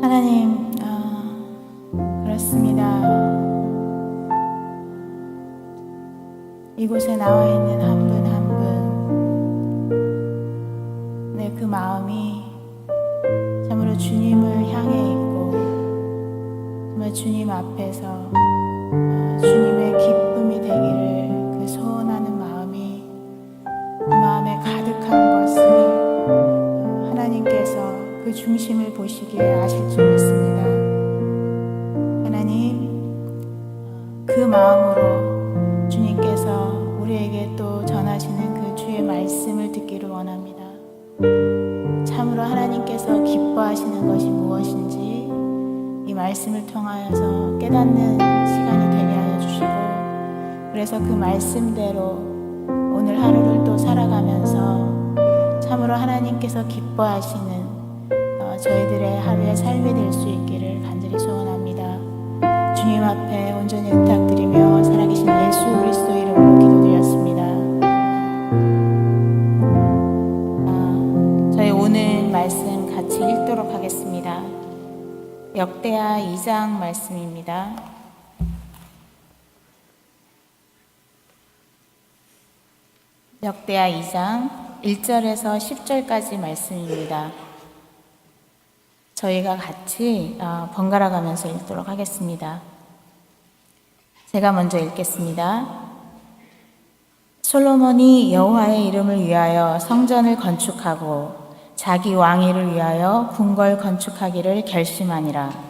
하나님, 그렇습니다. 이곳에 나와 있는 한 분 한 분, 네, 그 마음이 참으로 주님을 향해 있고, 정말 주님 앞에서 주님의 기쁨이 되기를 그 소원하는 마음이 그 마음에 가득한 것을 하나님께서 그 중심을 보시기에 아실 줄 믿습니다. 하나님, 그 마음으로 주님께서 우리에게 또 전하시는 그 주의 말씀을 듣기를 원합니다. 참으로 하나님께서 기뻐하시는 것이 무엇인지 이 말씀을 통하여서 깨닫는 시간이 되게 하여 주시고, 그래서 그 말씀대로 오늘 하루를 또 살아가면서 참으로 하나님께서 기뻐하시는 저희들의 하루의 삶이 될 수 있기를 간절히 소원합니다. 주님 앞에 온전히 의탁드리며 살아계신 예수 그리스도 이름으로 기도드렸습니다. 저희 오늘 말씀 같이 읽도록 하겠습니다. 역대하 2장 말씀입니다. 역대하 2장 1절에서 10절까지 말씀입니다. 저희가 같이 번갈아 가면서 읽도록 하겠습니다. 제가 먼저 읽겠습니다. 솔로몬이 여호와의 이름을 위하여 성전을 건축하고 자기 왕위를 위하여 궁궐 건축하기를 결심하니라.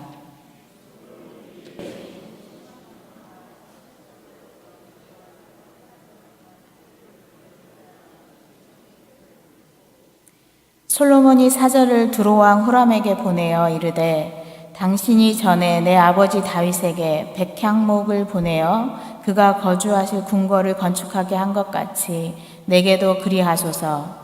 솔로몬이 사절을 두로왕 후람에게 보내어 이르되, 당신이 전에 내 아버지 다윗에게 백향목을 보내어 그가 거주하실 궁궐을 건축하게 한 것 같이 내게도 그리하소서.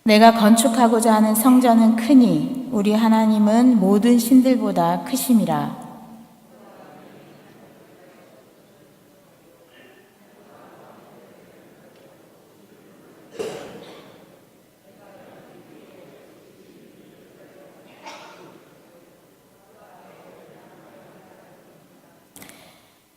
내가 건축하고자 하는 성전은 크니 우리 하나님은 모든 신들보다 크심이라.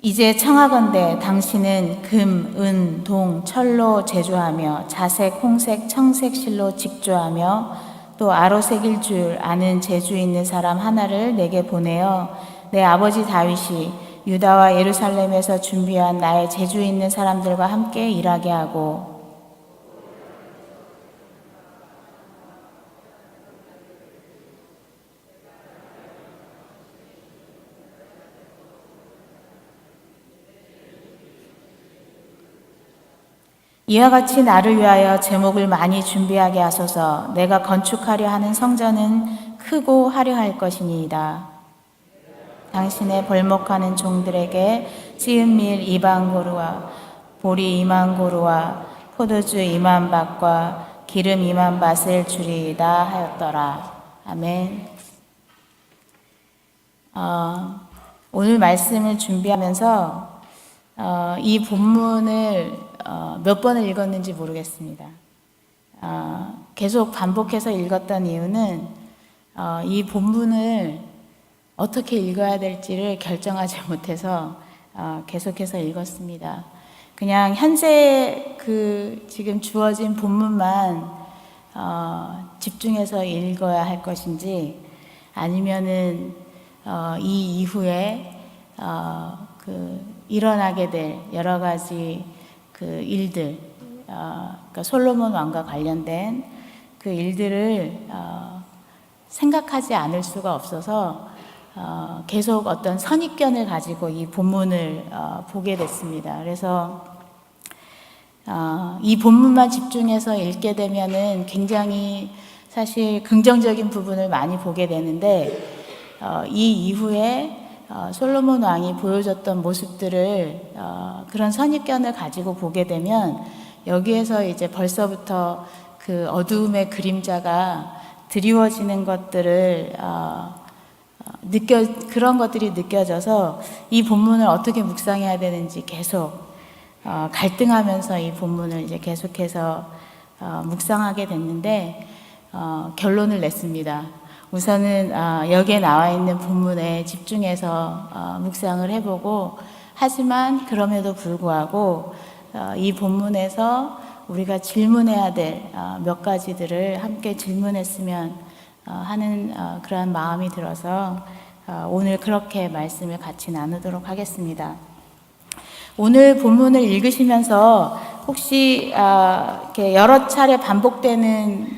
이제 청하건대 당신은 금, 은, 동, 철로 제조하며 자색, 홍색, 청색 실로 직조하며 또 아로색일 줄 아는 재주 있는 사람 하나를 내게 보내어 내 아버지 다윗이 유다와 예루살렘에서 준비한 나의 재주 있는 사람들과 함께 일하게 하고, 이와 같이 나를 위하여 제목을 많이 준비하게 하소서. 내가 건축하려 하는 성전은 크고 화려할 것이니이다. 당신의 벌목하는 종들에게 찌은밀 2만 고루와 보리 2만 고루와 포도주 2만 밭과 기름 2만 밭을 주리이다 하였더라. 아멘. 오늘 말씀을 준비하면서 이 본문을 몇 번을 읽었는지 모르겠습니다. 계속 반복해서 읽었던 이유는 이 본문을 어떻게 읽어야 될지를 결정하지 못해서 계속해서 읽었습니다. 그냥 현재 지금 주어진 본문만 집중해서 읽어야 할 것인지, 아니면은 이 이후에 일어나게 될 여러 가지 일들, 그러니까 솔로몬 왕과 관련된 그 일들을 생각하지 않을 수가 없어서 계속 어떤 선입견을 가지고 이 본문을 보게 됐습니다. 그래서 이 본문만 집중해서 읽게 되면은 굉장히 사실 긍정적인 부분을 많이 보게 되는데, 이 이후에 솔로몬 왕이 보여줬던 모습들을 그런 선입견을 가지고 보게 되면 여기에서 이제 벌써부터 그 어두움의 그림자가 드리워지는 것들을 그런 것들이 느껴져서 이 본문을 어떻게 묵상해야 되는지 계속 갈등하면서 이 본문을 이제 계속해서 묵상하게 됐는데 결론을 냈습니다. 우선은 여기에 나와 있는 본문에 집중해서 묵상을 해보고, 하지만 그럼에도 불구하고 이 본문에서 우리가 질문해야 될 몇 가지들을 함께 질문했으면 하는 그러한 마음이 들어서 오늘 그렇게 말씀을 같이 나누도록 하겠습니다. 오늘 본문을 읽으시면서 혹시 이렇게 여러 차례 반복되는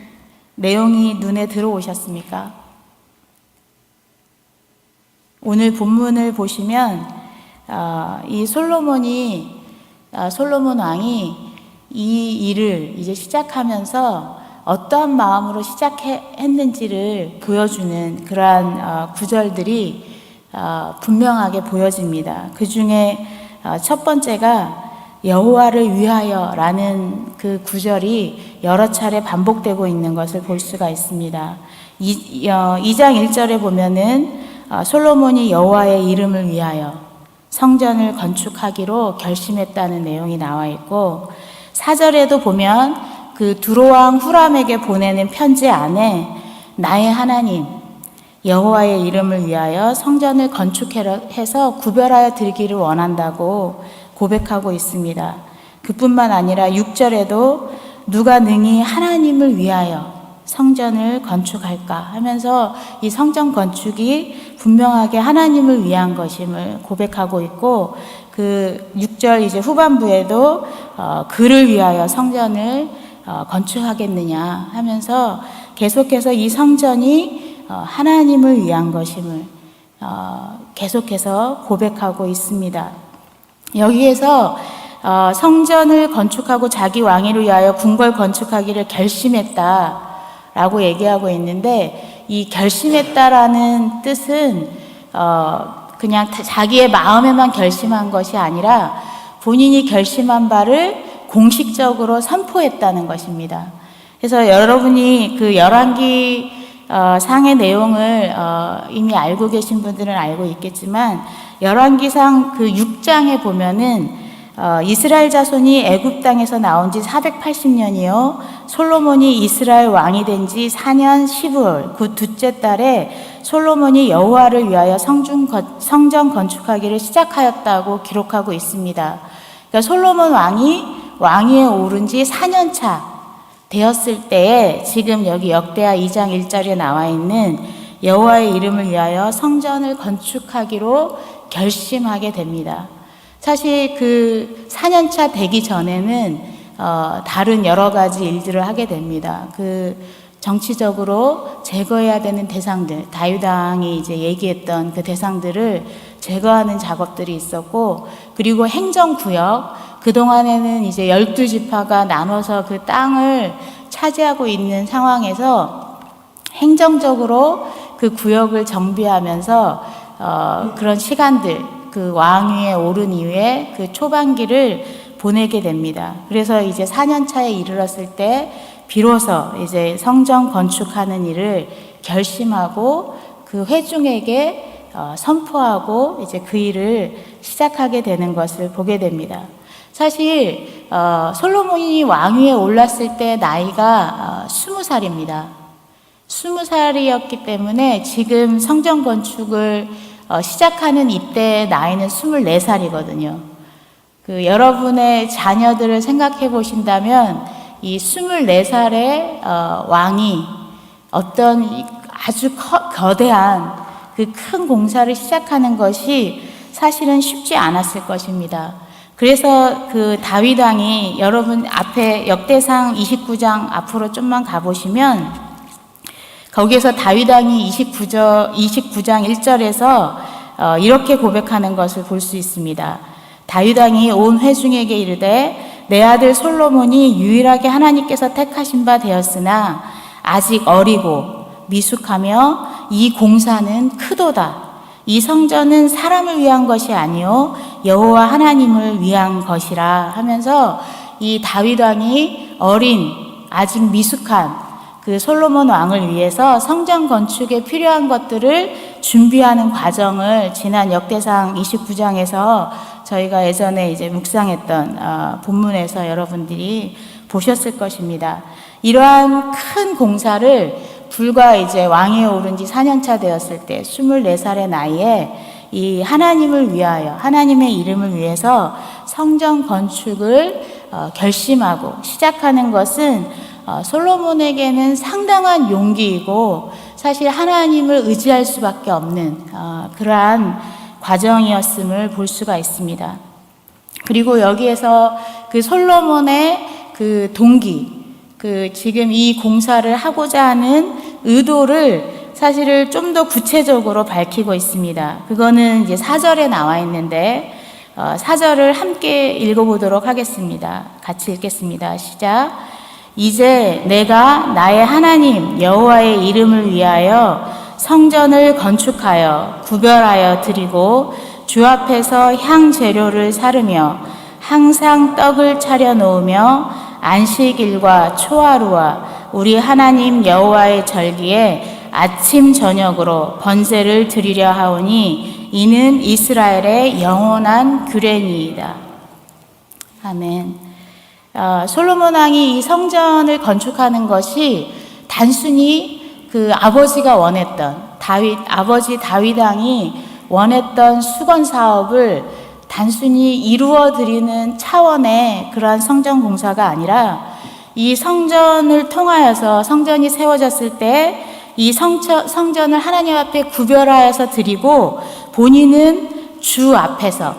내용이 눈에 들어오셨습니까? 오늘 본문을 보시면 이 솔로몬 왕이 이 일을 이제 시작하면서 어떠한 마음으로 시작했는지를 보여주는 그러한 구절들이 분명하게 보여집니다. 그 중에 첫 번째가 여호와를 위하여라는 그 구절이 여러 차례 반복되고 있는 것을 볼 수가 있습니다. 2장 1절에 보면은 솔로몬이 여호와의 이름을 위하여 성전을 건축하기로 결심했다는 내용이 나와 있고, 4절에도 보면 그 두로왕 후람에게 보내는 편지 안에 나의 하나님 여호와의 이름을 위하여 성전을 건축해서 구별하여 드리기를 원한다고 고백하고 있습니다. 그뿐만 아니라 6절에도 누가 능히 하나님을 위하여 성전을 건축할까 하면서 이 성전 건축이 분명하게 하나님을 위한 것임을 고백하고 있고, 그 6절 이제 후반부에도 그를 위하여 성전을 건축하겠느냐 하면서 계속해서 이 성전이 하나님을 위한 것임을 계속해서 고백하고 있습니다. 여기에서 성전을 건축하고 자기 왕위를 위하여 궁궐 건축하기를 결심했다라고 얘기하고 있는데, 이 결심했다라는 뜻은 그냥 자기의 마음에만 결심한 것이 아니라 본인이 결심한 바를 공식적으로 선포했다는 것입니다. 그래서 여러분이 그 열왕기 상의 내용을 이미 알고 계신 분들은 알고 있겠지만, 열왕기상 그 6장에 보면은 이스라엘 자손이 애굽 땅에서 나온 지 480년이요 솔로몬이 이스라엘 왕이 된 지 4년 10월 그 둘째 달에 솔로몬이 여호와를 위하여 성전 건축하기를 시작하였다고 기록하고 있습니다. 그러니까 솔로몬 왕이 왕위에 오른 지 4년 차 되었을 때에 지금 여기 역대하 2장 1절에 나와 있는 여호와의 이름을 위하여 성전을 건축하기로 결심하게 됩니다. 사실 그 4년차 되기 전에는 다른 여러 가지 일들을 하게 됩니다. 그 정치적으로 제거해야 되는 대상들, 다윗 왕이 이제 얘기했던 그 대상들을 제거하는 작업들이 있었고, 그리고 행정구역, 그동안에는 이제 12지파가 나눠서 그 땅을 차지하고 있는 상황에서 행정적으로 그 구역을 정비하면서 그런 시간들, 그 왕위에 오른 이후에 그 초반기를 보내게 됩니다. 그래서 이제 4년 차에 이르렀을 때 비로소 이제 성전 건축하는 일을 결심하고 그 회중에게 선포하고 이제 그 일을 시작하게 되는 것을 보게 됩니다. 사실 솔로몬이 왕위에 올랐을 때 나이가 20살입니다. 20살이었기 때문에 지금 성전 건축을 시작하는 이때의 나이는 24살이거든요. 그 여러분의 자녀들을 생각해 보신다면 이 24살의 왕이 어떤 아주 거대한 그 큰 공사를 시작하는 것이 사실은 쉽지 않았을 것입니다. 그래서 그 다윗 왕이 여러분 앞에 역대상 29장 앞으로 좀만 가보시면 거기에서 다윗 왕이 29장 1절에서 이렇게 고백하는 것을 볼 수 있습니다. 다윗 왕이 온 회중에게 이르되 내 아들 솔로몬이 유일하게 하나님께서 택하신 바 되었으나 아직 어리고 미숙하며 이 공사는 크도다. 이 성전은 사람을 위한 것이 아니요 여호와 하나님을 위한 것이라 하면서 이 다윗 왕이 어린 아직 미숙한 그 솔로몬 왕을 위해서 성전 건축에 필요한 것들을 준비하는 과정을 지난 역대상 29장에서 저희가 예전에 이제 묵상했던 본문에서 여러분들이 보셨을 것입니다. 이러한 큰 공사를 불과 이제 왕위에 오른 지 4년차 되었을 때 24살의 나이에 이 하나님을 위하여 하나님의 이름을 위해서 성전 건축을 결심하고 시작하는 것은 솔로몬에게는 상당한 용기이고 사실 하나님을 의지할 수밖에 없는 그러한 과정이었음을 볼 수가 있습니다. 그리고 여기에서 그 솔로몬의 그 동기, 그 지금 이 공사를 하고자 하는 의도를 사실을 좀 더 구체적으로 밝히고 있습니다. 그거는 이제 4절에 나와 있는데 4절을 함께 읽어보도록 하겠습니다. 같이 읽겠습니다. 시작. 이제 내가 나의 하나님 여호와의 이름을 위하여 성전을 건축하여 구별하여 드리고 주 앞에서 향 재료를 사르며 항상 떡을 차려 놓으며 안식일과 초하루와 우리 하나님 여호와의 절기에 아침 저녁으로 번제를 드리려 하오니 이는 이스라엘의 영원한 규례니이다. 아멘. 솔로몬 왕이 이 성전을 건축하는 것이 단순히 그 아버지가 원했던 아버지 다윗 왕이 원했던 수건 사업을 단순히 이루어 드리는 차원의 그러한 성전 공사가 아니라 이 성전을 통하여서 성전이 세워졌을 때 이 성전을 하나님 앞에 구별하여서 드리고 본인은 주 앞에서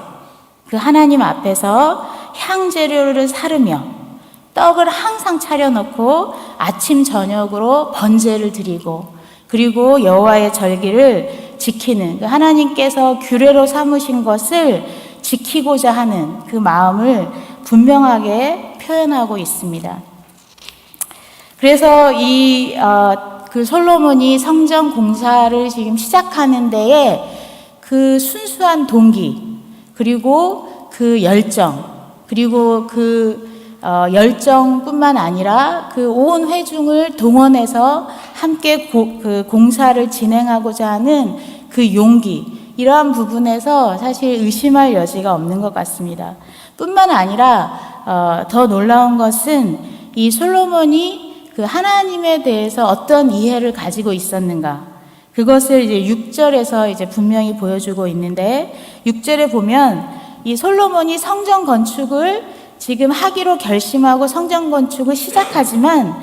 그 하나님 앞에서 향재료를 사르며 떡을 항상 차려놓고 아침 저녁으로 번제를 드리고 그리고 여호와의 절기를 지키는 그 하나님께서 규례로 삼으신 것을 지키고자 하는 그 마음을 분명하게 표현하고 있습니다. 그래서 그 솔로몬이 성전 공사를 지금 시작하는 데에 그 순수한 동기 그리고 그 열정 그리고 그 열정뿐만 아니라 그 온 회중을 동원해서 함께 그 공사를 진행하고자 하는 그 용기 이러한 부분에서 사실 의심할 여지가 없는 것 같습니다. 뿐만 아니라 더 놀라운 것은 이 솔로몬이 그 하나님에 대해서 어떤 이해를 가지고 있었는가 그것을 이제 6절에서 이제 분명히 보여주고 있는데 6절에 보면 이 솔로몬이 성전 건축을 지금 하기로 결심하고 성전 건축을 시작하지만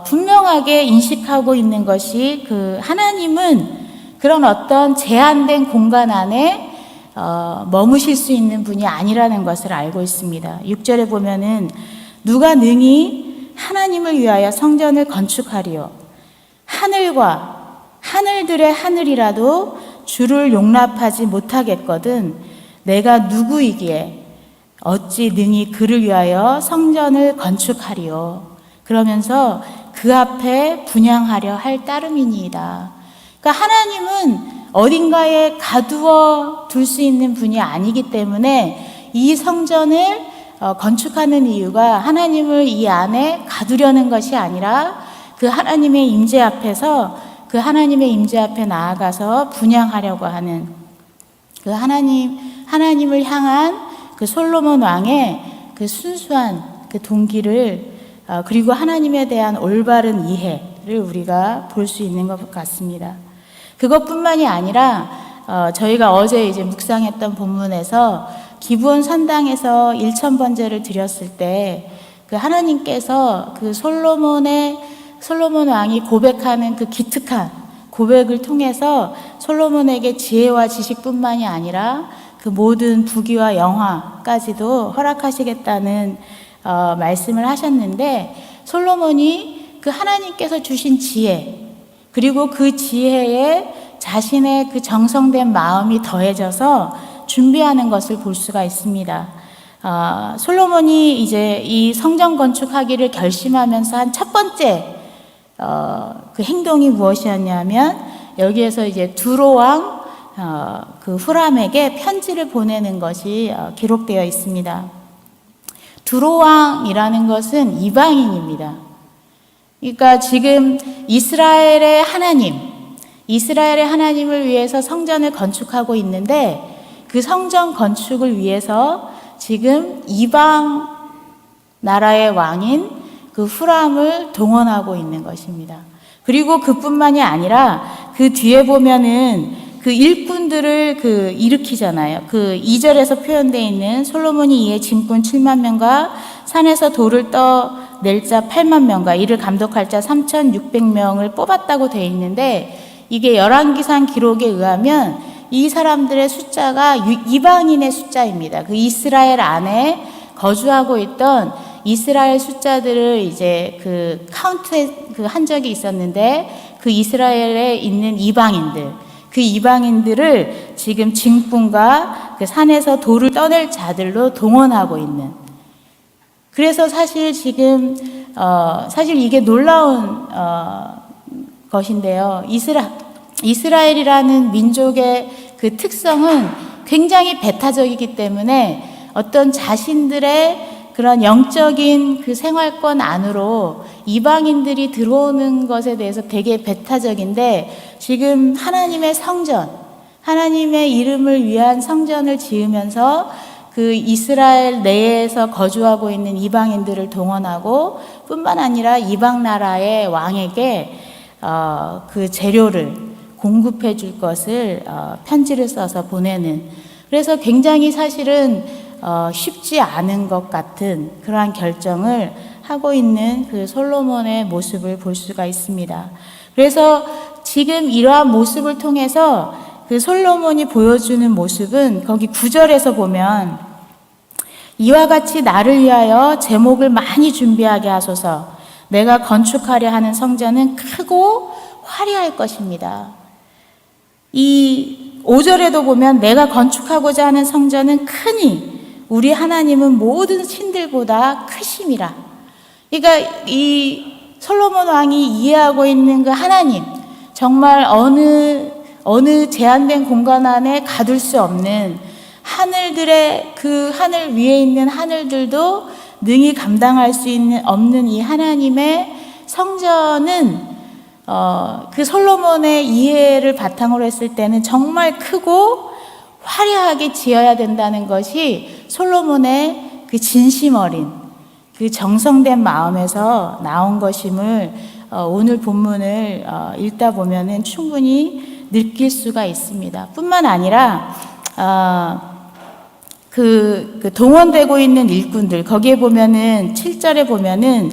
분명하게 인식하고 있는 것이 그 하나님은 그런 어떤 제한된 공간 안에 머무실 수 있는 분이 아니라는 것을 알고 있습니다. 6절에 보면은 누가 능히 하나님을 위하여 성전을 건축하리요 하늘과 하늘들의 하늘이라도 주를 용납하지 못하겠거든 내가 누구이기에 어찌 능히 그를 위하여 성전을 건축하리요 그러면서 그 앞에 분향하려 할 따름이니이다. 그러니까 하나님은 어딘가에 가두어 둘 수 있는 분이 아니기 때문에 이 성전을 건축하는 이유가 하나님을 이 안에 가두려는 것이 아니라 그 하나님의 임재 앞에서 그 하나님의 임재 앞에 나아가서 분향하려고 하는 그 하나님을 향한 그 솔로몬 왕의 그 순수한 그 동기를 그리고 하나님에 대한 올바른 이해를 우리가 볼 수 있는 것 같습니다. 그것뿐만이 아니라 저희가 어제 이제 묵상했던 본문에서 기브온 산당에서 1000번제를 드렸을 때 그 하나님께서 그 솔로몬 왕이 고백하는 그 기특한 고백을 통해서 솔로몬에게 지혜와 지식뿐만이 아니라 그 모든 부귀와 영화까지도 허락하시겠다는 말씀을 하셨는데 솔로몬이 그 하나님께서 주신 지혜 그리고 그 지혜에 자신의 그 정성된 마음이 더해져서 준비하는 것을 볼 수가 있습니다. 솔로몬이 이제 이 성전 건축하기를 결심하면서 한 첫 번째 그 행동이 무엇이었냐면 여기에서 이제 두로 왕 그 후람에게 편지를 보내는 것이 기록되어 있습니다. 두로왕이라는 것은 이방인입니다. 그러니까 지금 이스라엘의 하나님을 위해서 성전을 건축하고 있는데 그 성전 건축을 위해서 지금 이방 나라의 왕인 그 후람을 동원하고 있는 것입니다. 그리고 그뿐만이 아니라 그 뒤에 보면은 그 일꾼들을 일으키잖아요. 2절에서 표현되어 있는 솔로몬이 이에 짐꾼 7만 명과 산에서 돌을 떠낼 자 8만 명과 이를 감독할 자 3,600명을 뽑았다고 되어 있는데 이게 열왕기상 기록에 의하면 이 사람들의 숫자가 이방인의 숫자입니다. 그 이스라엘 안에 거주하고 있던 이스라엘 숫자들을 이제 카운트 한 적이 있었는데 그 이스라엘에 있는 그 이방인들을 지금 짐꾼과 그 산에서 돌을 떠낼 자들로 동원하고 있는. 그래서 사실 지금 사실 이게 놀라운 것인데요. 이스라엘이라는 민족의 그 특성은 굉장히 배타적이기 때문에 어떤 자신들의 그런 영적인 그 생활권 안으로 이방인들이 들어오는 것에 대해서 되게 배타적인데 지금 하나님의 성전, 하나님의 이름을 위한 성전을 지으면서 그 이스라엘 내에서 거주하고 있는 이방인들을 동원하고 뿐만 아니라 이방 나라의 왕에게 그 재료를 공급해 줄 것을 편지를 써서 보내는, 그래서 굉장히 사실은 쉽지 않은 것 같은 그러한 결정을 하고 있는 그 솔로몬의 모습을 볼 수가 있습니다. 그래서 지금 이러한 모습을 통해서 그 솔로몬이 보여주는 모습은 거기 9절에서 보면 이와 같이 나를 위하여 제목을 많이 준비하게 하소서. 내가 건축하려 하는 성전은 크고 화려할 것입니다. 이 5절에도 보면 내가 건축하고자 하는 성전은 크니 우리 하나님은 모든 신들보다 크심이라. 그러니까 이 솔로몬 왕이 이해하고 있는 그 하나님, 정말 어느 제한된 공간 안에 가둘 수 없는 하늘들의 그 하늘 위에 있는 하늘들도 능히 감당할 수 없는 이 하나님의 성전은 그 솔로몬의 이해를 바탕으로 했을 때는 정말 크고 화려하게 지어야 된다는 것이 솔로몬의 그 진심 어린 그 정성된 마음에서 나온 것임을 오늘 본문을 읽다 보면은 충분히 느낄 수가 있습니다. 뿐만 아니라 그 동원되고 있는 일꾼들, 거기에 보면은 7절에 보면은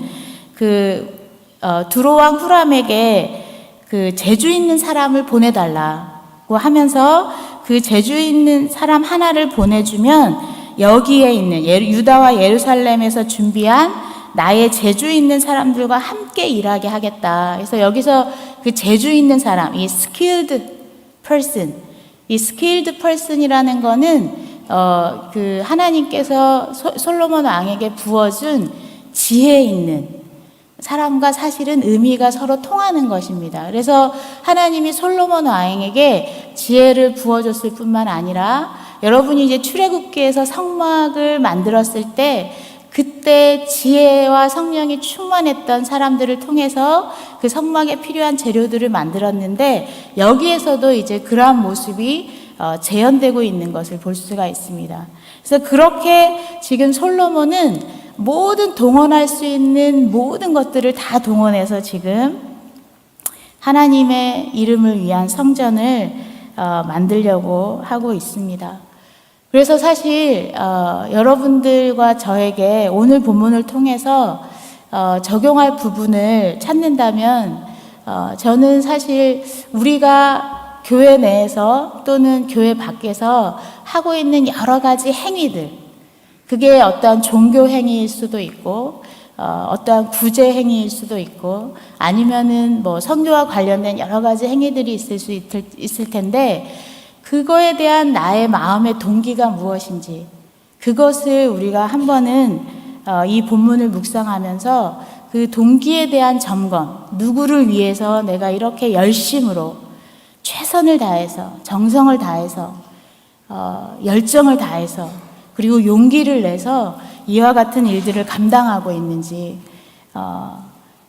두로왕 후람에게 그 재주 있는 사람을 보내달라고 하면서 그 재주 있는 사람 하나를 보내주면 여기에 있는 유다와 예루살렘에서 준비한 나의 재주 있는 사람들과 함께 일하게 하겠다. 그래서 여기서 그 재주 있는 사람, 이 skilled person이라는 거는 그 하나님께서 솔로몬 왕에게 부어준 지혜 있는 사람과 사실은 의미가 서로 통하는 것입니다. 그래서 하나님이 솔로몬 왕에게 지혜를 부어줬을 뿐만 아니라 여러분이 이제 출애굽기에서 성막을 만들었을 때 그때 지혜와 성령이 충만했던 사람들을 통해서 그 성막에 필요한 재료들을 만들었는데 여기에서도 이제 그러한 모습이 재현되고 있는 것을 볼 수가 있습니다. 그래서 그렇게 지금 솔로몬은 모든 동원할 수 있는 모든 것들을 다 동원해서 지금 하나님의 이름을 위한 성전을 만들려고 하고 있습니다. 그래서 사실 여러분들과 저에게 오늘 본문을 통해서 적용할 부분을 찾는다면 저는 사실 우리가 교회 내에서 또는 교회 밖에서 하고 있는 여러 가지 행위들, 그게 어떠한 종교 행위일 수도 있고 어떠한 구제 행위일 수도 있고 아니면은 뭐 성교와 관련된 여러 가지 행위들이 있을 텐데 그거에 대한 나의 마음의 동기가 무엇인지 그것을 우리가 한 번은 이 본문을 묵상하면서 그 동기에 대한 점검, 누구를 위해서 내가 이렇게 열심으로 최선을 다해서 정성을 다해서 열정을 다해서 그리고 용기를 내서 이와 같은 일들을 감당하고 있는지,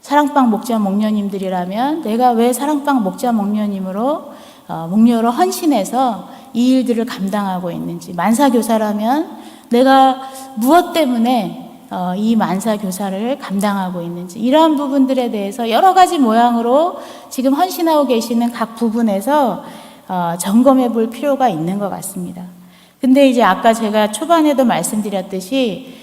사랑방 목자 목녀님들이라면 내가 왜 사랑방 목자 목녀님으로 목녀로 헌신해서 이 일들을 감당하고 있는지, 만사교사라면 내가 무엇 때문에 이 만사교사를 감당하고 있는지, 이러한 부분들에 대해서 여러 가지 모양으로 지금 헌신하고 계시는 각 부분에서 점검해 볼 필요가 있는 것 같습니다. 근데 이제 아까 제가 초반에도 말씀드렸듯이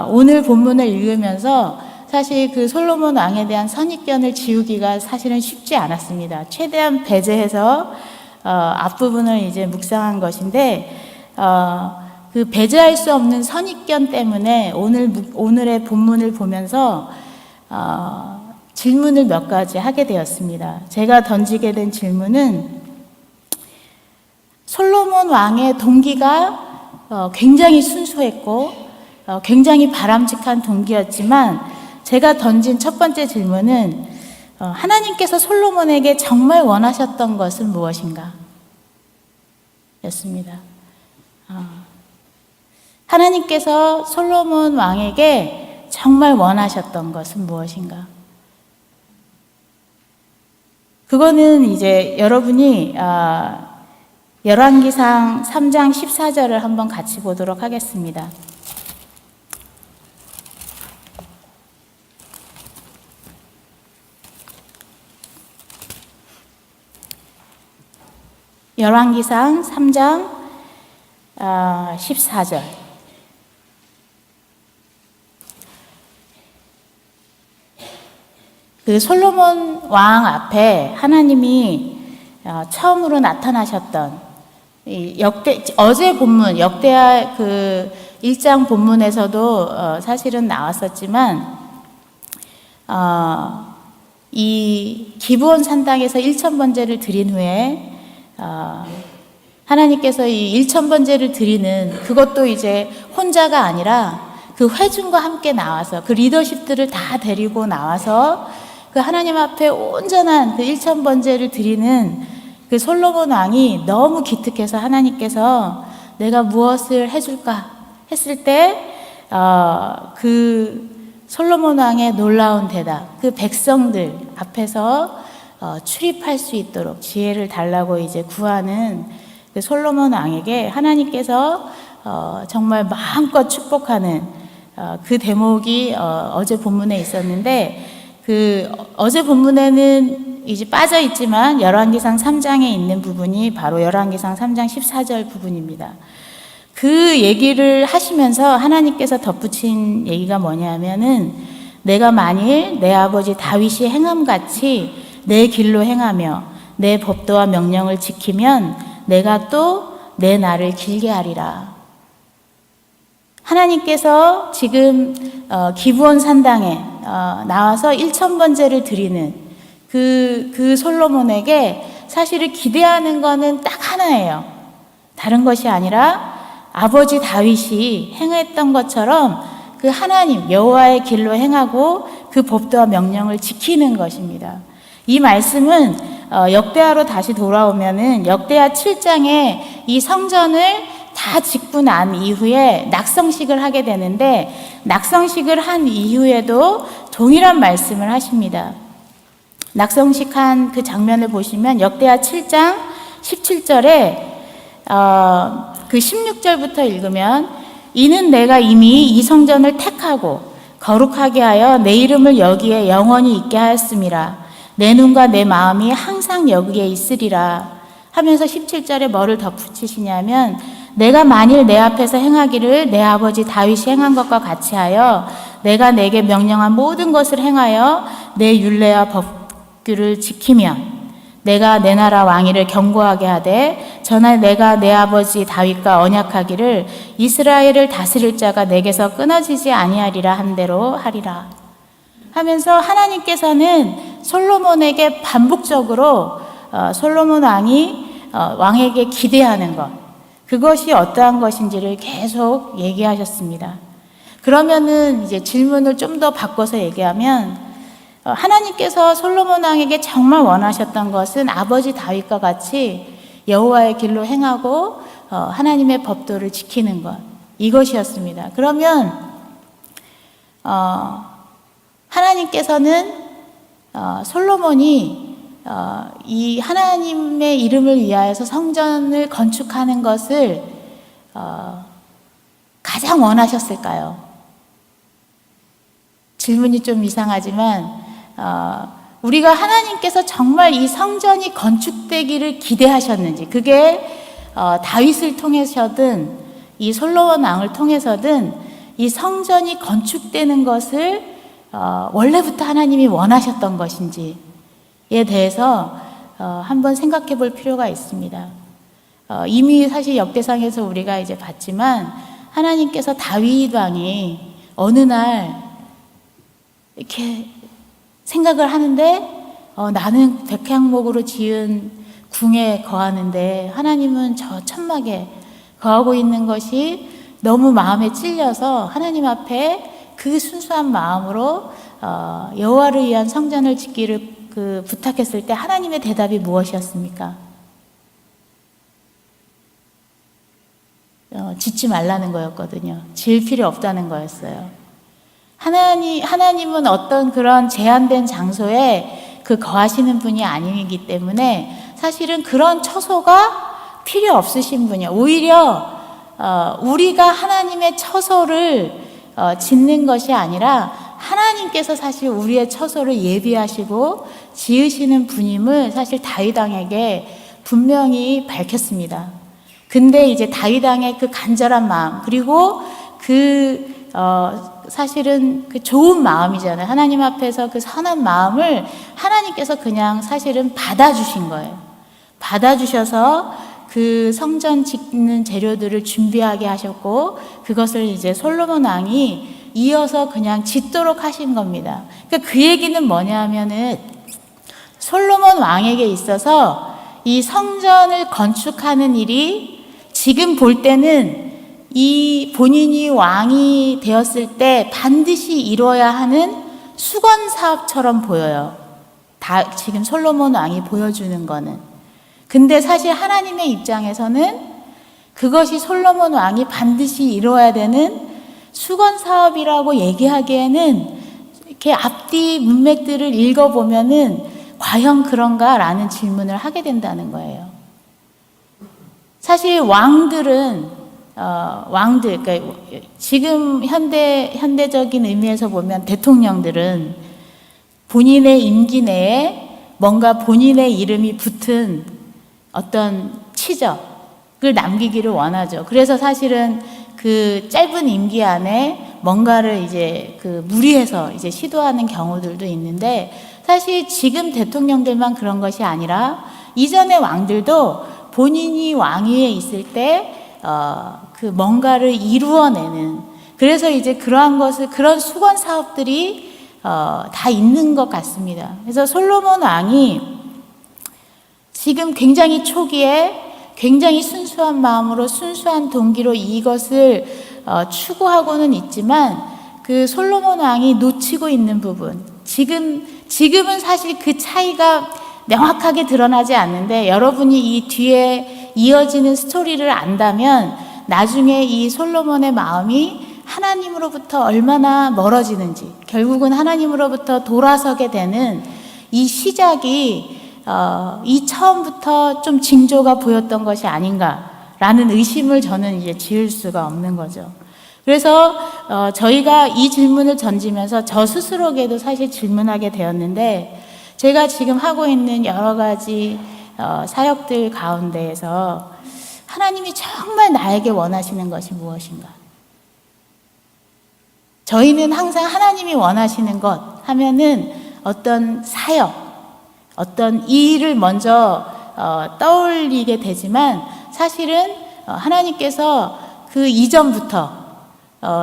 오늘 본문을 읽으면서 사실 그 솔로몬 왕에 대한 선입견을 지우기가 사실은 쉽지 않았습니다. 최대한 배제해서 앞부분을 이제 묵상한 것인데, 그 배제할 수 없는 선입견 때문에 오늘의 본문을 보면서 질문을 몇 가지 하게 되었습니다. 제가 던지게 된 질문은, 솔로몬 왕의 동기가 굉장히 순수했고 굉장히 바람직한 동기였지만, 제가 던진 첫 번째 질문은 하나님께서 솔로몬에게 정말 원하셨던 것은 무엇인가? 였습니다. 하나님께서 솔로몬 왕에게 정말 원하셨던 것은 무엇인가? 그거는 이제 여러분이 열왕기상 3장 14절을 한번 같이 보도록 하겠습니다. 열왕기상 3장 14절. 그 솔로몬 왕 앞에 하나님이 처음으로 나타나셨던 어제 본문, 역대하 그 1장 본문에서도 사실은 나왔었지만, 이 기브온 산당에서 1000번제를 드린 후에 하나님께서 이 1000번제를 드리는, 그것도 이제 혼자가 아니라 그 회중과 함께 나와서 그 리더십들을 다 데리고 나와서 그 하나님 앞에 온전한 그 1000번제를 드리는 그 솔로몬 왕이 너무 기특해서 하나님께서 내가 무엇을 해줄까 했을 때 그 솔로몬 왕의 놀라운 대답, 그 백성들 앞에서 출입할 수 있도록 지혜를 달라고 이제 구하는 그 솔로몬 왕에게 하나님께서 정말 마음껏 축복하는 그 대목이 어제 본문에 있었는데, 그 어제 본문에는 이제 빠져 있지만 열왕기상 3장에 있는 부분이 바로 열왕기상 3장 14절 부분입니다. 그 얘기를 하시면서 하나님께서 덧붙인 얘기가 뭐냐면은, 내가 만일 내 아버지 다윗이 행함같이 내 길로 행하며 내 법도와 명령을 지키면 내가 또 내 날을 길게 하리라. 하나님께서 지금 기브온 산당에 나와서 1000번제를 드리는 그 솔로몬에게 사실은 기대하는 거는 딱 하나예요. 다른 것이 아니라 아버지 다윗이 행했던 것처럼 그 하나님 여호와의 길로 행하고 그 법도와 명령을 지키는 것입니다. 이 말씀은 역대하로 다시 돌아오면은 역대하 7장에 이 성전을 다 짓고 난 이후에 낙성식을 하게 되는데, 낙성식을 한 이후에도 동일한 말씀을 하십니다. 낙성식 한 그 장면을 보시면 역대하 7장 17절에 그 16절부터 읽으면, 이는 내가 이미 이 성전을 택하고 거룩하게 하여 내 이름을 여기에 영원히 있게 하였음이라. 내 눈과 내 마음이 항상 여기에 있으리라 하면서 17절에 뭐를 덧붙이시냐면, 내가 만일 내 앞에서 행하기를 내 아버지 다윗이 행한 것과 같이 하여 내가 내게 명령한 모든 것을 행하여 내 율례와 법규를 지키면 내가 내 나라 왕위를 견고하게 하되 전에 내가 내 아버지 다윗과 언약하기를 이스라엘을 다스릴 자가 내게서 끊어지지 아니하리라 한 대로 하리라 하면서, 하나님께서는 솔로몬에게 반복적으로 솔로몬 왕에게 기대하는 것, 그것이 어떠한 것인지를 계속 얘기하셨습니다. 그러면은 이제 질문을 좀 더 바꿔서 얘기하면, 하나님께서 솔로몬 왕에게 정말 원하셨던 것은 아버지 다윗과 같이 여호와의 길로 행하고 하나님의 법도를 지키는 것, 이것이었습니다. 그러면 하나님께서는 솔로몬이 이 하나님의 이름을 위하여서 성전을 건축하는 것을 가장 원하셨을까요? 질문이 좀 이상하지만 우리가 하나님께서 정말 이 성전이 건축되기를 기대하셨는지, 그게 다윗을 통해서든 이 솔로몬 왕을 통해서든 이 성전이 건축되는 것을 원래부터 하나님이 원하셨던 것인지에 대해서 한번 생각해 볼 필요가 있습니다. 이미 사실 역대상에서 우리가 이제 봤지만 하나님께서 다윗 왕이 어느 날 이렇게 생각을 하는데 나는 백향목으로 지은 궁에 거하는데 하나님은 저 천막에 거하고 있는 것이 너무 마음에 찔려서 하나님 앞에 그 순수한 마음으로 여호와를 위한 성전을 짓기를 부탁했을 때 하나님의 대답이 무엇이었습니까? 짓지 말라는 거였거든요. 지을 필요 없다는 거였어요. 하나님은 어떤 그런 제한된 장소에 거하시는 분이 아니기 때문에 사실은 그런 처소가 필요 없으신 분이에요. 오히려 우리가 하나님의 처소를 짓는 것이 아니라 하나님께서 사실 우리의 처소를 예비하시고 지으시는 분임을 사실 다윗 왕에게 분명히 밝혔습니다. 근데 이제 다윗 왕의 그 간절한 마음, 그리고 사실은 그 좋은 마음이잖아요. 하나님 앞에서 그 선한 마음을 하나님께서 그냥 사실은 받아주신 거예요. 받아주셔서 그 성전 짓는 재료들을 준비하게 하셨고, 그것을 이제 솔로몬 왕이 이어서 그냥 짓도록 하신 겁니다. 그러니까 그 얘기는 뭐냐 하면은 솔로몬 왕에게 있어서 이 성전을 건축하는 일이 지금 볼 때는 이 본인이 왕이 되었을 때 반드시 이루어야 하는 수건 사업처럼 보여요. 지금 솔로몬 왕이 보여주는 거는. 근데 사실 하나님의 입장에서는 그것이 솔로몬 왕이 반드시 이루어야 되는 수건 사업이라고 얘기하기에는 이렇게 앞뒤 문맥들을 읽어보면은 과연 그런가라는 질문을 하게 된다는 거예요. 사실 왕들은 그러니까 지금 현대적인 의미에서 보면 대통령들은 본인의 임기 내에 뭔가 본인의 이름이 붙은 어떤 치적을 남기기를 원하죠. 그래서 사실은 그 짧은 임기 안에 뭔가를 이제 무리해서 이제 시도하는 경우들도 있는데, 사실 지금 대통령들만 그런 것이 아니라 이전의 왕들도 본인이 왕위에 있을 때 뭔가를 이루어내는, 그래서 이제 그런 수건 사업들이 다 있는 것 같습니다. 그래서 솔로몬 왕이 지금 굉장히 초기에 굉장히 순수한 마음으로 순수한 동기로 이것을 추구하고는 있지만, 그 솔로몬 왕이 놓치고 있는 부분, 지금은 사실 그 차이가 명확하게 드러나지 않는데, 여러분이 이 뒤에 이어지는 스토리를 안다면 나중에 이 솔로몬의 마음이 하나님으로부터 얼마나 멀어지는지, 결국은 하나님으로부터 돌아서게 되는 이 시작이 이 처음부터 좀 징조가 보였던 것이 아닌가라는 의심을 저는 이제 지을 수가 없는 거죠. 그래서 저희가 이 질문을 던지면서 저 스스로에게도 사실 질문하게 되었는데, 제가 지금 하고 있는 여러 가지 사역들 가운데에서 하나님이 정말 나에게 원하시는 것이 무엇인가? 저희는 항상 하나님이 원하시는 것 하면은 어떤 사역, 어떤 일을 먼저 떠올리게 되지만, 사실은 하나님께서 그 이전부터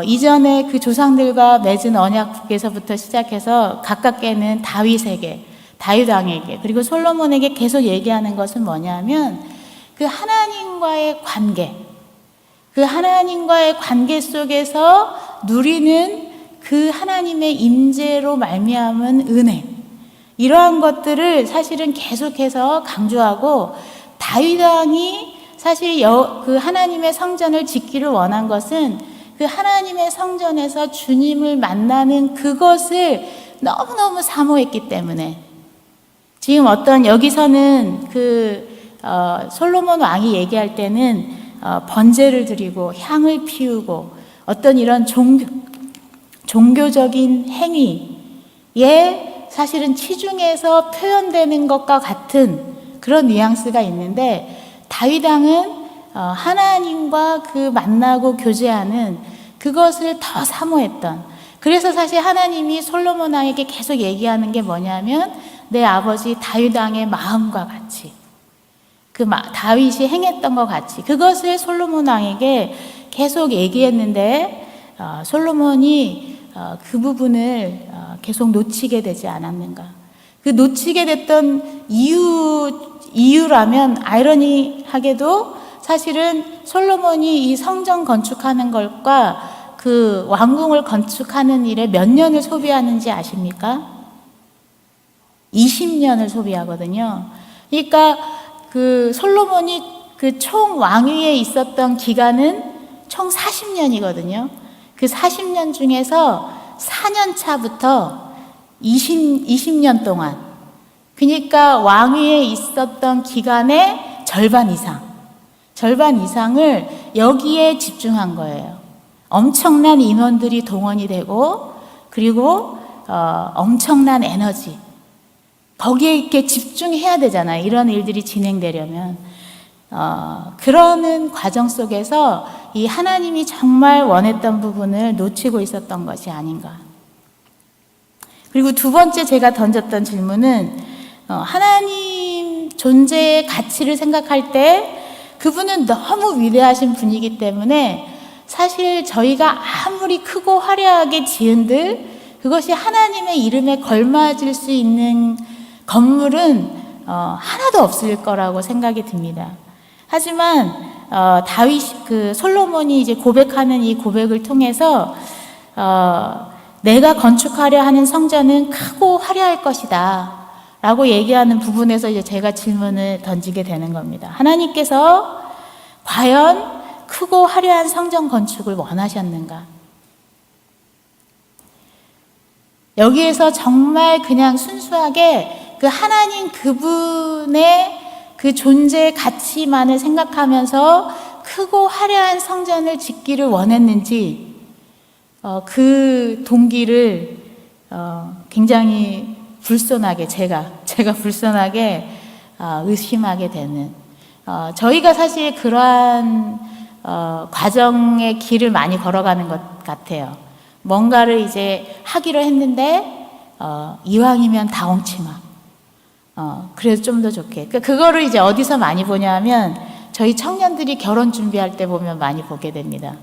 이전에 그 조상들과 맺은 언약에서부터 시작해서 가깝게는 다윗 왕에게, 그리고 솔로몬에게 계속 얘기하는 것은 뭐냐면 그 하나님과의 관계, 그 하나님과의 관계 속에서 누리는 그 하나님의 임재로 말미암은 은혜, 이러한 것들을 사실은 계속해서 강조하고, 다윗 왕이 사실 그 하나님의 성전을 짓기를 원한 것은 그 그 하나님의 성전에서 주님을 만나는 그것을 너무너무 사모했기 때문에 지금 어떤 여기서는 솔로몬 왕이 얘기할 때는 번제를 드리고 향을 피우고 어떤 이런 종교적인 행위에 사실은 치중해서 표현되는 것과 같은 그런 뉘앙스가 있는데 다윗 왕은 하나님과 그 만나고 교제하는 그것을 더 사모했던, 그래서 사실 하나님이 솔로몬 왕에게 계속 얘기하는 게 뭐냐면 내 아버지 다윗 왕의 마음과 같이 다윗이 행했던 것 같이 그것을 솔로몬 왕에게 계속 얘기했는데 솔로몬이 그 부분을 계속 놓치게 되지 않았는가. 그 놓치게 됐던 이유라면 아이러니하게도 사실은 솔로몬이 이 성전 건축하는 것과 그 왕궁을 건축하는 일에 몇 년을 소비하는지 아십니까? 20년을 소비하거든요. 그러니까 그 솔로몬이 그 총 왕위에 있었던 기간은 총 40년이거든요. 그 40년 중에서 4년 차부터 20년 동안, 그러니까 왕위에 있었던 기간의 절반 이상을 여기에 집중한 거예요. 엄청난 인원들이 동원이 되고 그리고 엄청난 에너지, 거기에 이렇게 집중해야 되잖아요. 이런 일들이 진행되려면. 그러는 과정 속에서 이 하나님이 정말 원했던 부분을 놓치고 있었던 것이 아닌가. 그리고 두 번째 제가 던졌던 질문은 하나님 존재의 가치를 생각할 때 그분은 너무 위대하신 분이기 때문에 사실 저희가 아무리 크고 화려하게 지은들 그것이 하나님의 이름에 걸맞을 수 있는 건물은 하나도 없을 거라고 생각이 듭니다. 하지만 솔로몬이 이제 고백하는 이 고백을 통해서 내가 건축하려 하는 성전은 크고 화려할 것이다 라고 얘기하는 부분에서 이제 제가 질문을 던지게 되는 겁니다. 하나님께서 과연 크고 화려한 성전 건축을 원하셨는가? 여기에서 정말 그냥 순수하게 그 하나님 그분의 그 존재의 가치만을 생각하면서 크고 화려한 성전을 짓기를 원했는지 그 동기를 굉장히 불손하게 제가 불손하게 의심하게 되는, 저희가 사실 그러한 과정의 길을 많이 걸어가는 것 같아요. 뭔가를 이제 하기로 했는데 이왕이면 다 엉치마. 그래서 좀 더 좋게. 그거를 이제 어디서 많이 보냐면 저희 청년들이 결혼 준비할 때 보면 많이 보게 됩니다.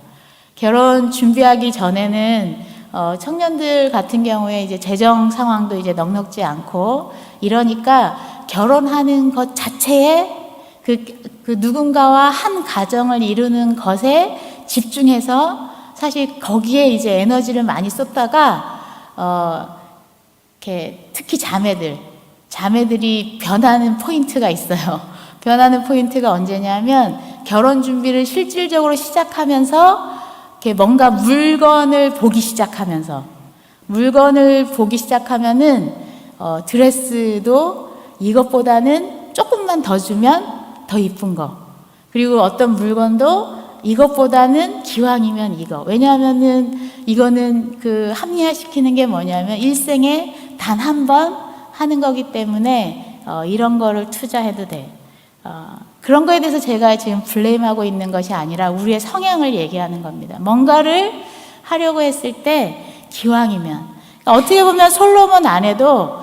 결혼 준비하기 전에는 청년들 같은 경우에 이제 재정 상황도 이제 넉넉지 않고 이러니까 결혼하는 것 자체에 그 누군가와 한 가정을 이루는 것에 집중해서 사실 거기에 이제 에너지를 많이 쏟다가 이렇게 특히 자매들이 변하는 포인트가 있어요. 변하는 포인트가 언제냐면 결혼 준비를 실질적으로 시작하면서 이렇게 뭔가 물건을 보기 시작하면은 드레스도 이것보다는 조금만 더 주면 더 이쁜 거, 그리고 어떤 물건도 이것보다는 기왕이면 이거. 왜냐하면은 이거는 합리화시키는 게 뭐냐면 일생에 단 한 번 하는 거기 때문에 이런 거를 투자해도 돼. 그런 거에 대해서 제가 지금 블레임하고 있는 것이 아니라 우리의 성향을 얘기하는 겁니다. 뭔가를 하려고 했을 때 기왕이면, 어떻게 보면 솔로몬 안에도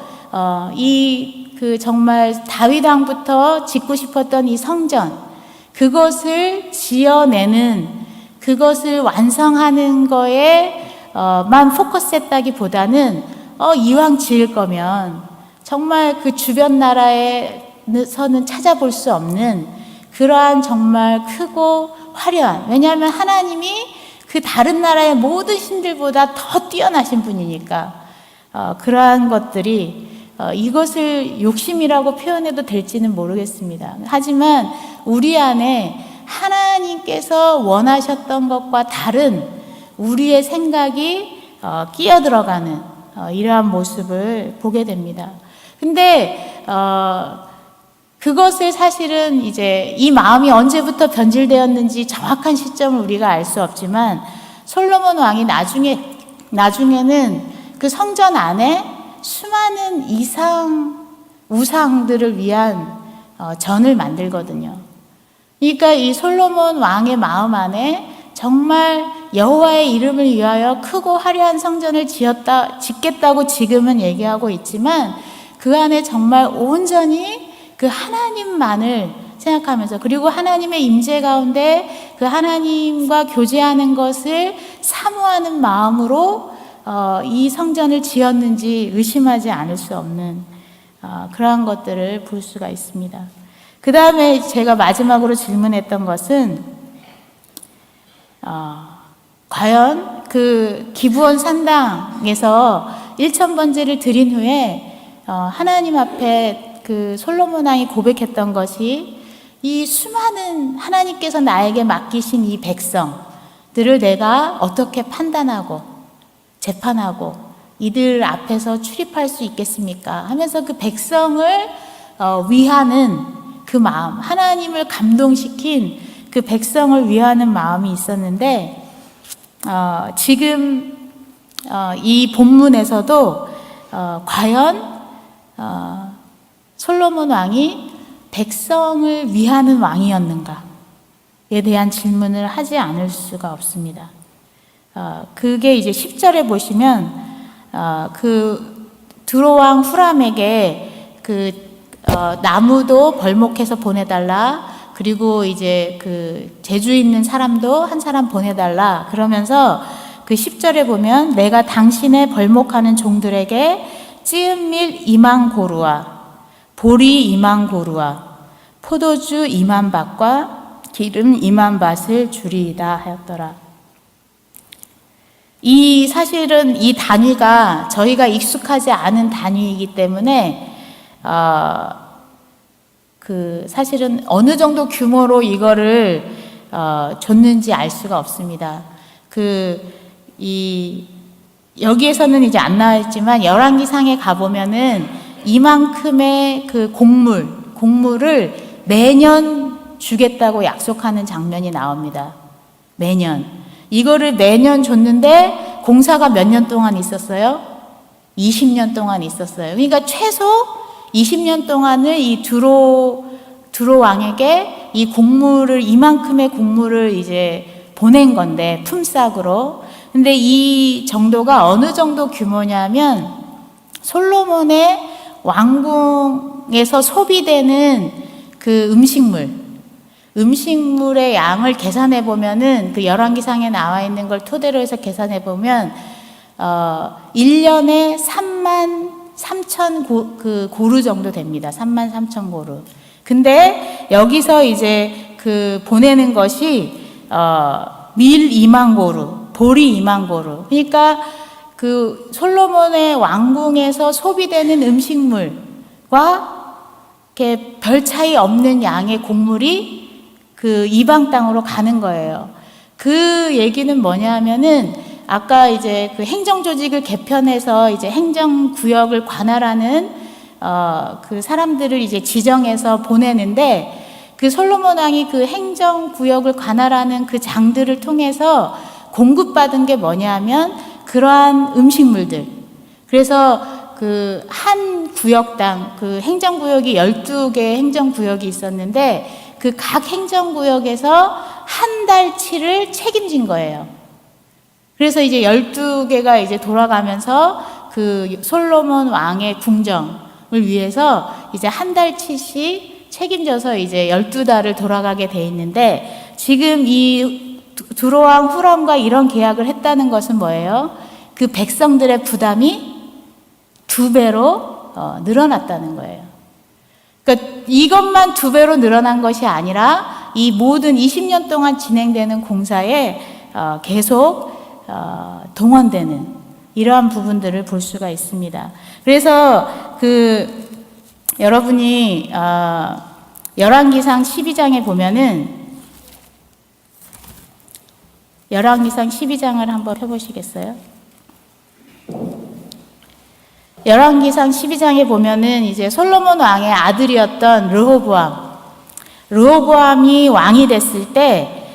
정말 다윗 왕부터 짓고 싶었던 이 성전, 그것을 지어내는, 그것을 완성하는 거에만 포커스했다기보다는 이왕 지을 거면 정말 그 주변 나라에서는 찾아볼 수 없는 그러한 정말 크고 화려한, 왜냐하면 하나님이 그 다른 나라의 모든 신들보다 더 뛰어나신 분이니까 그러한 것들이 이것을 욕심이라고 표현해도 될지는 모르겠습니다. 하지만 우리 안에 하나님께서 원하셨던 것과 다른 우리의 생각이 끼어들어가는 이러한 모습을 보게 됩니다. 근데 그것을 사실은 이제 이 마음이 언제부터 변질되었는지 정확한 시점을 우리가 알 수 없지만 솔로몬 왕이 나중에는 그 성전 안에 수많은 우상들을 위한 전을 만들거든요. 그러니까 이 솔로몬 왕의 마음 안에 정말 여호와의 이름을 위하여 크고 화려한 성전을 짓겠다고 지금은 얘기하고 있지만 그 안에 정말 온전히 그 하나님만을 생각하면서, 그리고 하나님의 임재 가운데 그 하나님과 교제하는 것을 사모하는 마음으로 이 성전을 지었는지 의심하지 않을 수 없는 그러한 것들을 볼 수가 있습니다. 그 다음에 제가 마지막으로 질문했던 것은 과연 그 기브온 산당에서 1000번제를 드린 후에 하나님 앞에 그 솔로몬 왕이 고백했던 것이 이 수많은 하나님께서 나에게 맡기신 이 백성들을 내가 어떻게 판단하고 재판하고 이들 앞에서 출입할 수 있겠습니까? 하면서 그 백성을 위하는 그 마음, 하나님을 감동시킨 그 백성을 위하는 마음이 있었는데 지금 이 본문에서도 과연 솔로몬 왕이 백성을 위하는 왕이었는가에 대한 질문을 하지 않을 수가 없습니다. 그게 이제 10절에 보시면 그 두로왕 후람에게 그 나무도 벌목해서 보내달라, 그리고 이제 그 재주 있는 사람도 한 사람 보내달라 그러면서 그 10절에 보면 내가 당신의 벌목하는 종들에게 찌은밀 2만 고루와 보리 2만 고루와 포도주 2만 밭과 기름 2만 밭을 주리이다 하였더라. 이 사실은 이 단위가 저희가 익숙하지 않은 단위이기 때문에 그 사실은 어느 정도 규모로 이거를 줬는지 알 수가 없습니다. 여기에서는 이제 안 나와있지만 열왕기상에 가보면은 이만큼의 그 곡물을 매년 주겠다고 약속하는 장면이 나옵니다. 매년. 이거를 매년 줬는데 공사가 몇 년 동안 있었어요? 20년 동안 있었어요. 그러니까 최소 20년 동안을 이 두로 왕에게 이 이만큼의 곡물을 이제 보낸 건데, 품삯으로. 근데 이 정도가 어느 정도 규모냐면 솔로몬의 왕궁에서 소비되는 그 음식물의 양을 계산해 보면은 그 열왕기상에 나와 있는 걸 토대로 해서 계산해 보면 1년에 33,000 고루 정도 됩니다. 33,000 고루. 근데 여기서 이제 그 보내는 것이 밀 2만 고루, 보리 2만 고루. 그러니까 그 솔로몬의 왕궁에서 소비되는 음식물과 이렇게 별 차이 없는 양의 곡물이 그 이방 땅으로 가는 거예요. 그 얘기는 뭐냐면은 아까 이제 그 행정조직을 개편해서 이제 행정구역을 관할하는 그 사람들을 이제 지정해서 보내는데, 그 솔로몬 왕이 그 행정구역을 관할하는 그 장들을 통해서 공급받은 게 뭐냐면 그러한 음식물들. 그래서 그 한 구역당 그 행정구역이 12개 행정구역이 있었는데 그 각 행정구역에서 한 달치를 책임진 거예요. 그래서 이제 12개가 이제 돌아가면서 그 솔로몬 왕의 궁정을 위해서 이제 한 달치씩 책임져서 이제 12달을 돌아가게 돼 있는데, 지금 이 두로왕 후람과 이런 계약을 했다는 것은 뭐예요? 그 백성들의 부담이 2배로 늘어났다는 거예요. 그러니까 이것만 2배로 늘어난 것이 아니라 이 모든 20년 동안 진행되는 공사에 계속 동원되는 이러한 부분들을 볼 수가 있습니다. 그래서 여러분이 열왕기상 12장에 보면은 열왕기상 12장을 한번 펴보시겠어요? 열왕기상 12장에 보면은 이제 솔로몬 왕의 아들이었던 르호보암이 왕이 됐을 때,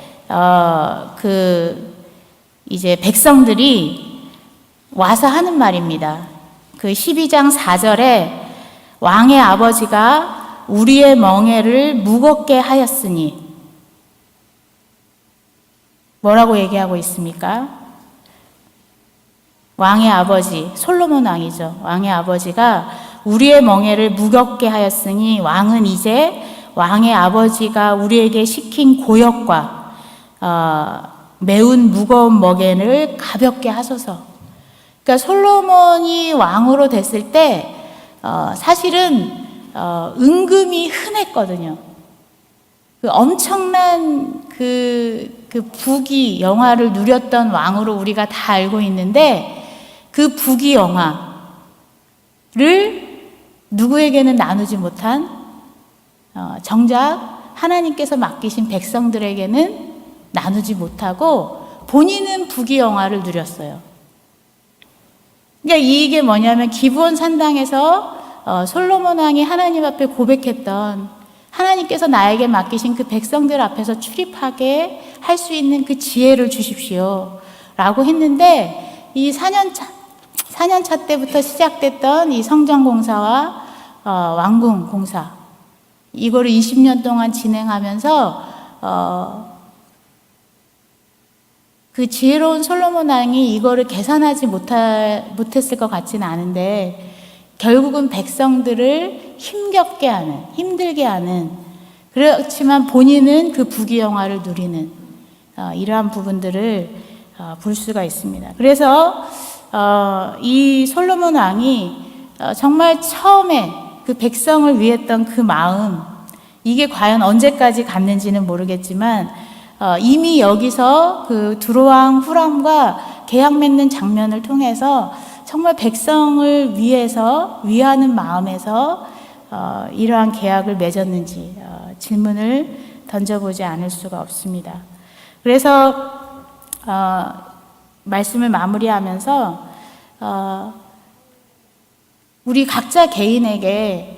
이제 백성들이 와서 하는 말입니다. 그 12장 4절에 왕의 아버지가 우리의 멍에를 무겁게 하였으니, 뭐라고 얘기하고 있습니까? 왕의 아버지, 솔로몬 왕이죠. 왕의 아버지가 우리의 멍에를 무겁게 하였으니 왕은 이제 왕의 아버지가 우리에게 시킨 고역과 매운 무거운 멍에를 가볍게 하소서. 그러니까 솔로몬이 왕으로 됐을 때 사실은 은근히 흔했거든요. 그 엄청난 그 부귀 영화를 누렸던 왕으로 우리가 다 알고 있는데, 그 부귀 영화를 누구에게는 나누지 못한, 정작 하나님께서 맡기신 백성들에게는 나누지 못하고 본인은 부귀 영화를 누렸어요. 그러니까 이게 뭐냐면 기브온 산당에서 솔로몬 왕이 하나님 앞에 고백했던, 하나님께서 나에게 맡기신 그 백성들 앞에서 출입하게 할 수 있는 그 지혜를 주십시오 라고 했는데, 이 4년차 때부터 시작됐던 이 성전 공사와 왕궁 공사, 이거를 20년 동안 진행하면서 그 지혜로운 솔로몬 왕이 이거를 계산하지 못했을 것 같지는 않은데, 결국은 백성들을 힘겹게 하는, 힘들게 하는, 그렇지만 본인은 그 부귀 영화를 누리는 이러한 부분들을 볼 수가 있습니다. 그래서 이 솔로몬 왕이 정말 처음에 그 백성을 위했던 그 마음, 이게 과연 언제까지 갔는지는 모르겠지만 이미 여기서 그 두로왕 후람과 계약 맺는 장면을 통해서 정말 백성을 위해서 위하는 마음에서 이러한 계약을 맺었는지 질문을 던져보지 않을 수가 없습니다. 그래서 말씀을 마무리하면서 우리 각자 개인에게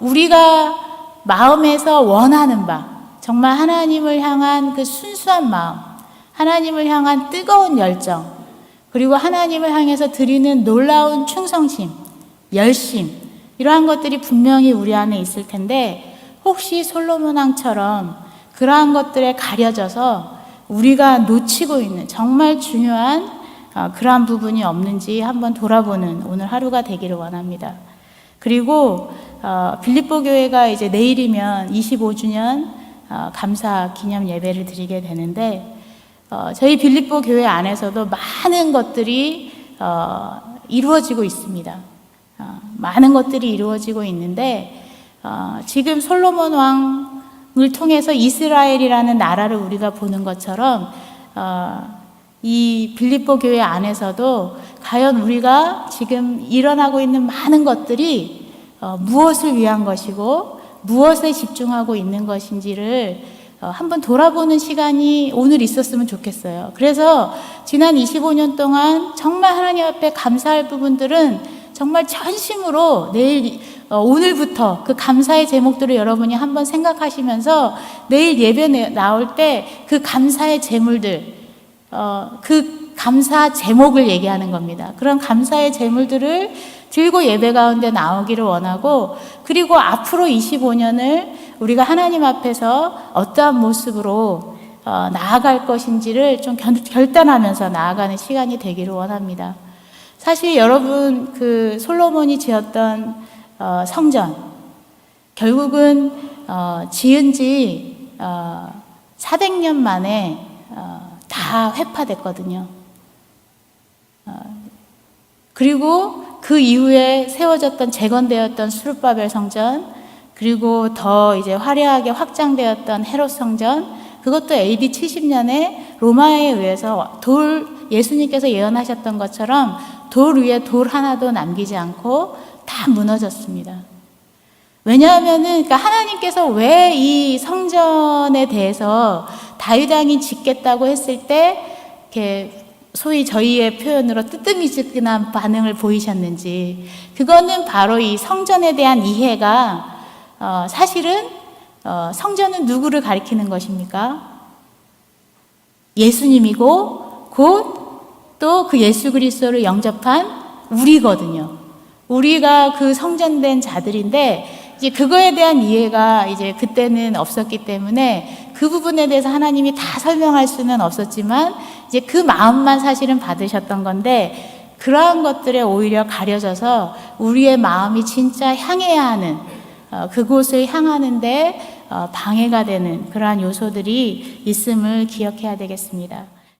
우리가 마음에서 원하는 바, 정말 하나님을 향한 그 순수한 마음, 하나님을 향한 뜨거운 열정, 그리고 하나님을 향해서 드리는 놀라운 충성심, 열심, 이러한 것들이 분명히 우리 안에 있을 텐데, 혹시 솔로몬 왕처럼 그러한 것들에 가려져서 우리가 놓치고 있는 정말 중요한 그러한 부분이 없는지 한번 돌아보는 오늘 하루가 되기를 원합니다. 그리고 빌립보 교회가 이제 내일이면 25주년 감사 기념 예배를 드리게 되는데, 저희 빌립보 교회 안에서도 많은 것들이 이루어지고 있습니다. 많은 것들이 이루어지고 있는데, 지금 솔로몬 왕을 통해서 이스라엘이라는 나라를 우리가 보는 것처럼 이 빌립보 교회 안에서도 과연 우리가 지금 일어나고 있는 많은 것들이 무엇을 위한 것이고 무엇에 집중하고 있는 것인지를 한번 돌아보는 시간이 오늘 있었으면 좋겠어요. 그래서 지난 25년 동안 정말 하나님 앞에 감사할 부분들은 정말 전심으로 오늘부터 그 감사의 제목들을 여러분이 한번 생각하시면서 내일 예배 나올 때 그 감사의 제물들, 그 감사 제목을 얘기하는 겁니다. 그런 감사의 제물들을 들고 예배 가운데 나오기를 원하고, 그리고 앞으로 25년을 우리가 하나님 앞에서 어떠한 모습으로 나아갈 것인지를 좀 결단하면서 나아가는 시간이 되기를 원합니다. 사실 여러분, 그 솔로몬이 지었던 성전, 결국은 지은 지 400년 만에 다 회파됐거든요. 그리고 그 이후에 세워졌던, 재건되었던 수르바벨 성전, 그리고 더 이제 화려하게 확장되었던 헤롯 성전, 그것도 AD 70년에 로마에 의해서 예수님께서 예언하셨던 것처럼 돌 위에 돌 하나도 남기지 않고 다 무너졌습니다. 왜냐하면은 그러니까 하나님께서 왜 이 성전에 대해서 다윗 왕이 짓겠다고 했을 때 이렇게 소위 저희의 표현으로 뜨뜻미지근한 반응을 보이셨는지, 그거는 바로 이 성전에 대한 이해가 사실은 성전은 누구를 가리키는 것입니까? 예수님이고 곧 또 그 예수 그리스도를 영접한 우리거든요. 우리가 그 성전된 자들인데, 이제 그거에 대한 이해가 이제 그때는 없었기 때문에 그 부분에 대해서 하나님이 다 설명할 수는 없었지만 이제 그 마음만 사실은 받으셨던 건데, 그러한 것들에 오히려 가려져서 우리의 마음이 진짜 향해야 하는 그곳을 향하는데 방해가 되는 그러한 요소들이 있음을 기억해야 되겠습니다.